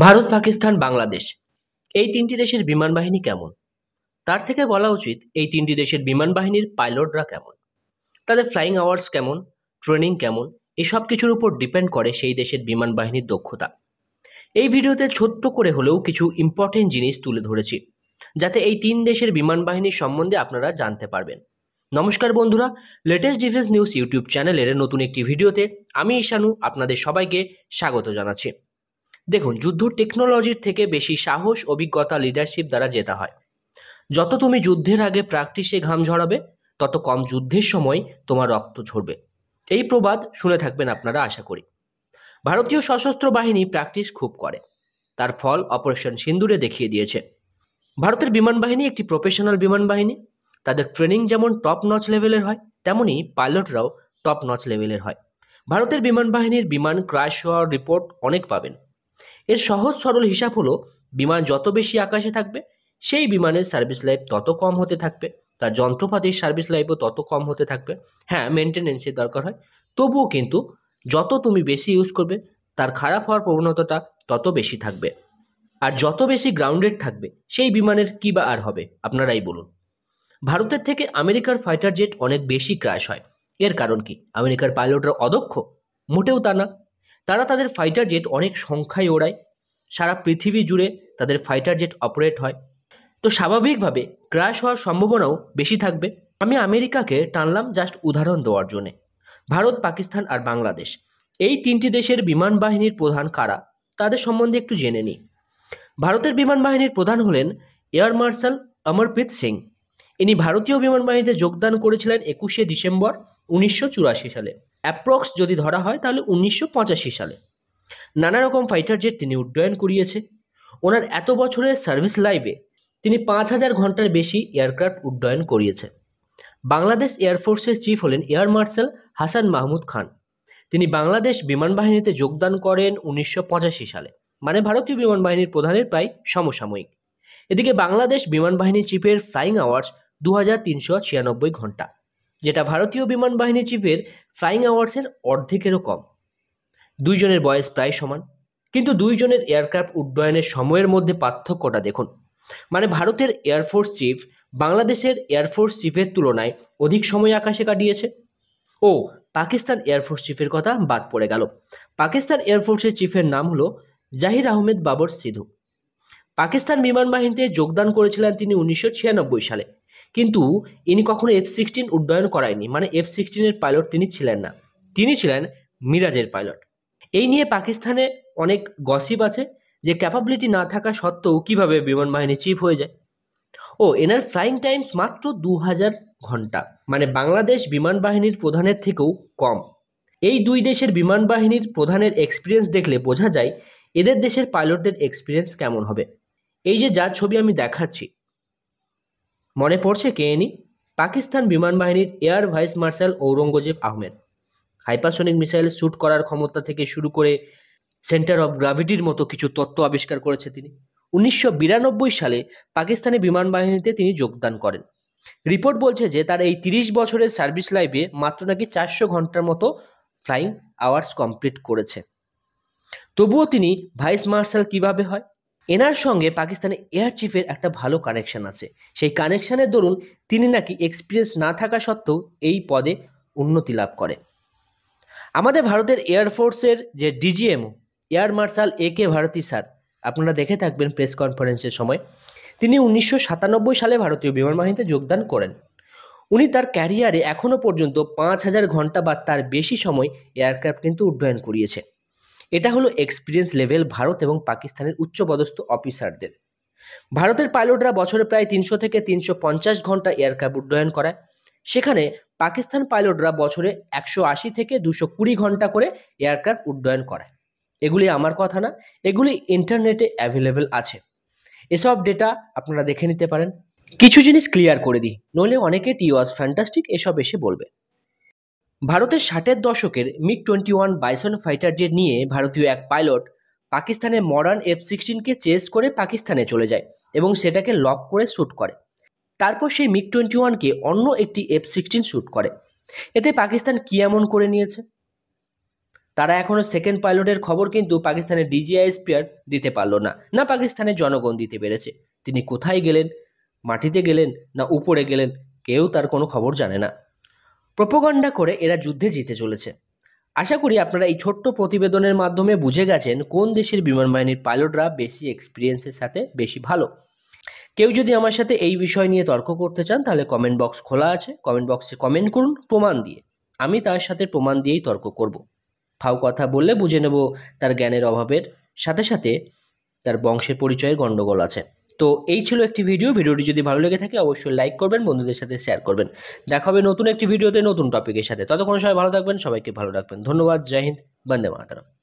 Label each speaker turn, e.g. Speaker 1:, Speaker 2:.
Speaker 1: ভারত, পাকিস্তান, বাংলাদেশ এই ৩টি দেশের বিমান বাহিনী কেমন? তার থেকে বলা উচিত এই ৩টি দেশের বিমান বাহিনীর পাইলটরা কেমন? তাদের ফ্লাইং আওয়ার্স কেমন? ট্রেনিং কেমন? এসব কিছুর উপর ডিপেন্ড করে সেই দেশের বিমান বাহিনীর দক্ষতা। এই ভিডিওতে ছোট্ট করে হলেও কিছু ইম্পর্টেন্ট জিনিস তুলে ধরেছি, যাতে এই ৩ দেশের বিমান বাহিনীর সম্বন্ধে আপনারা জানতে পারবেন। নমস্কার বন্ধুরা, লেটেস্ট ডিফেন্স নিউজ ইউটিউব চ্যানেলের নতুন একটি ভিডিওতে আমি ঈশানু আপনাদের সবাইকে স্বাগত জানাচ্ছি। দেখুন, যুদ্ধ টেকনোলজির থেকে বেশি সাহস, অভিজ্ঞতা, লিডারশিপ দ্বারা জেতা হয়। যত তুমি যুদ্ধের আগে প্র্যাকটিসে ঘাম ঝরাবে, তত কম যুদ্ধের সময় তোমার রক্ত ঝরবে। এই প্রবাদ শুনে থাকবেন আপনারা, আশা করি। ভারতীয় সশস্ত্র বাহিনী প্র্যাকটিস খুব করে, তার ফল অপারেশন সিন্দুরে দেখিয়ে দিয়েছে। ভারতের বিমান বাহিনী একটি প্রফেশনাল বিমান বাহিনী। তাদের ট্রেনিং যেমন টপ নচ লেভেলের হয়, তেমনই পাইলটরাও টপ নচ লেভেলের হয়। ভারতের বিমান বাহিনীর বিমান ক্র্যাশ হওয়ার রিপোর্ট অনেক পাবেন। এর সহজ সরল হিসাব হলো, বিমান যত বেশি আকাশে থাকবে সেই বিমানের সার্ভিস লাইফ তত কম হতে থাকবে, তার যন্ত্রপাতির সার্ভিস লাইফও তত কম হতে থাকবে। হ্যাঁ, মেনটেনেন্সের দরকার হয়, তবুও কিন্তু যত তুমি বেশি ইউজ করবে তার খারাপ হওয়ার প্রবণতাটা তত বেশি থাকবে। আর যত বেশি গ্রাউন্ডেড থাকবে সেই বিমানের কী বা আর হবে, আপনারাই বলুন। ভারতের থেকে আমেরিকার ফাইটার জেট অনেক বেশি ক্র্যাশ হয়। এর কারণ কি? আমেরিকার পাইলটরা অদক্ষ? মোটেও তা না। তারা তাদের ফাইটার জেট অনেক সংখ্যায় ওড়ায়, সারা পৃথিবী জুড়ে তাদের ফাইটার জেট অপারেট হয়, তো স্বাভাবিকভাবে ক্র্যাশ হওয়ার সম্ভাবনাও বেশি থাকবে। আমি আমেরিকাকে টানলাম জাস্ট উদাহরণ দেওয়ার জন্যে। ভারত, পাকিস্তান আর বাংলাদেশ এই ৩টি দেশের বিমান বাহিনীর প্রধান কারা, তাদের সম্বন্ধে একটু জেনে নিই। ভারতের বিমান বাহিনীর প্রধান হলেন এয়ার মার্শাল অমরপ্রীত সিং। ইনি ভারতীয় বিমান বাহিনীতে যোগদান করেছিলেন ২১শে ডিসেম্বর ১৯৮৪ সালে। অ্যাপ্রক্স যদি ধরা হয় তাহলে ১৯৮৫ সালে। নানা রকম ফাইটার জেট তিনি উড্ডয়ন করিয়েছে। ওনার এত বছরের সার্ভিস লাইফে তিনি ৫,০০০ ঘন্টার বেশি এয়ারক্রাফট উড্ডয়ন করিয়েছে। বাংলাদেশ এয়ারফোর্সের চিফ হলেন এয়ার মার্শাল হাসান মাহমুদ খান। তিনি বাংলাদেশ বিমান বাহিনীতে যোগদান করেন ১৯৮৫ সালে, মানে ভারতীয় বিমান বাহিনীর প্রধানের প্রায় সমসাময়িক। এদিকে বাংলাদেশ বিমান বাহিনী চিফের ফ্লাইং আওয়ার্স ২,৩৯৬ ঘন্টা, যেটা ভারতীয় বিমান বাহিনী চিফের ফ্লাইং আওয়ার্সের অর্ধেকেরও কম। দুইজনের বয়স প্রায় সমান, কিন্তু দুইজনের এয়ারক্রাফট উড্ডয়নের সময়ের মধ্যে পার্থক্যটা দেখুন। মানে ভারতের এয়ারফোর্স চিফ বাংলাদেশের এয়ারফোর্স চিফের তুলনায় অধিক সময় আকাশে কাটিয়েছে। ও পাকিস্তান এয়ারফোর্স চিফের কথা বাদ পড়ে গেল। পাকিস্তান এয়ারফোর্সের চিফের নাম হলো জাহির আহমেদ বাবর সিধু। পাকিস্তান বিমান বাহিনীতে যোগদান করেছিলেন তিনি ১৯৯৬ সালে, কিন্তু ইনি কখনো F-16 উড্ডয়ন করায়নি, মানে F-16-এর পাইলট তিনি ছিলেন না, তিনি ছিলেন মিরাজের পাইলট। এই নিয়ে পাকিস্তানে অনেক গসিপ আছে যে ক্যাপাবিলিটি না থাকা সত্ত্বেও কিভাবে বিমান বাহিনী চিফ হয়ে যায়। এনার ফ্লাইং টাইমস মাত্র ২,০০০ ঘন্টা, মানে বাংলাদেশ বিমান বাহিনীর প্রধানের থেকেও কম। এই দুই দেশের বিমান বাহিনীর প্রধানের এক্সপিরিয়েন্স দেখলে বোঝা যায় এদের দেশের পাইলটদের এক্সপিরিয়েন্স কেমন হবে। এই যে যার ছবি আমি দেখাচ্ছি, মনে পড়ছে কে ইনি? পাকিস্তান বিমান বাহিনীর air vice marshal Aurangzeb Ahmed. Hypersonic missile shoot করার ক্ষমতা থেকে শুরু করে সেন্টার অফ গ্র্যাভিটির মতো কিছু তত্ত্ব আবিষ্কার করেছে তিনি। ১৯৯২ সালে পাকিস্তানি বিমান বাহিনীতে তিনি যোগদান করেন। রিপোর্ট বলছে যে তার এই ৩০ বছরের সার্ভিস লাইফে মাত্র নাকি ৪০০ ঘন্টার মতো ফ্লাইং আওয়ার্স কমপ্লিট করেছে। তবুও তিনি ভাইস মার্শাল কিভাবে হয়? এনার সঙ্গে পাকিস্তানের এয়ার চিফের একটা ভালো কানেকশন আছে। সেই কানেকশনের দরুন তিনি নাকি এক্সপিরিয়েন্স না থাকা সত্ত্বেও এই পদে উন্নতি লাভ করে। আমাদের ভারতের এয়ারফোর্সের যে DGMO air marshal AK Bharti sir, আপনারা দেখে থাকবেন প্রেস কনফারেন্সের সময়, তিনি ১৯৯৭ সালে ভারতীয় বিমান বাহিনীতে যোগদান করেন। উনি তার ক্যারিয়ারে এখনও পর্যন্ত ৫,০০০ ঘন্টা বা তার বেশি সময় এয়ারক্রাফট কিন্তু উড্ডয়ন করিয়েছে। এটা হলো এক্সপিরিয়েন্স লেভেল ভারত এবং পাকিস্তানের উচ্চপদস্থ অফিসারদের। ভারতের পাইলটরা বছরে প্রায় ৩০০ থেকে ৩৫০ ঘন্টা এয়ারক্রাফট উড্ডয়ন করায়, সেখানে পাকিস্তান পাইলটরা বছরে ১৮০ থেকে ২২০ ঘন্টা করে এয়ারক্রাফট উড্ডয়ন করায়। এগুলি আমার কথা না, এগুলি ইন্টারনেটে অ্যাভেলেবেল আছে। এসব ডেটা আপনারা দেখে নিতে পারেন। কিছু জিনিস ক্লিয়ার করে দিই, নইলে অনেকে টি ওয়াজ ফ্যান্টাস্টিক এসব এসে বলবে। ভারতের ৬০-এর দশকের MiG-21 বাইসন ফাইটার জেট নিয়ে ভারতীয় এক পাইলট পাকিস্তানের মডার্ন F-16কে চেস করে পাকিস্তানে চলে যায় এবং সেটাকে লক করে শ্যুট করে। তারপর সেই MiG-21কে অন্য একটি F-16 শ্যুট করে। এতে পাকিস্তান কী এমন করে নিয়েছে? তারা এখনও সেকেন্ড পাইলটের খবর কিন্তু পাকিস্তানের ডিজিআই স্পিয়ার দিতে পারলো না, না পাকিস্তানের জনগণ দিতে পেরেছে। তিনি কোথায় গেলেন, মাটিতে গেলেন না উপরে গেলেন, কেউ তার কোনো খবর জানে না। প্রোপাগান্ডা করে এরা যুদ্ধে জিতে চলেছে। আশা করি আপনারা এই ছোট্ট প্রতিবেদনের মাধ্যমে বুঝে গেছেন কোন দেশের বিমান বাহিনীর পাইলটরা বেশি এক্সপিরিয়েন্সের সাথে বেশি ভালো। কেউ যদি আমার সাথে এই বিষয় নিয়ে তর্ক করতে চান তাহলে কমেন্ট বক্স খোলা আছে, কমেন্ট বক্সে কমেন্ট করুন প্রমাণ দিয়ে। আমি তার সাথে প্রমাণ দিয়েই তর্ক করব। ফাও কথা বললে বুঝে নেব তার জ্ঞানের অভাবের সাথে সাথে তার বংশের পরিচয়ের গণ্ডগোল আছে। তো এই ছিল একটি ভিডিওটি যদি ভালো লেগে থাকে অবশ্যই লাইক করবেন, বন্ধুদের সাথে শেয়ার করবেন। দেখা হবে নতুন একটি ভিডিওতে নতুন টপিকের সাথে। ততক্ষণ সবাই ভালো থাকবেন, সবাইকে ভালো রাখবেন। ধন্যবাদ। জয় হিন্দ, বন্দে মাতরম।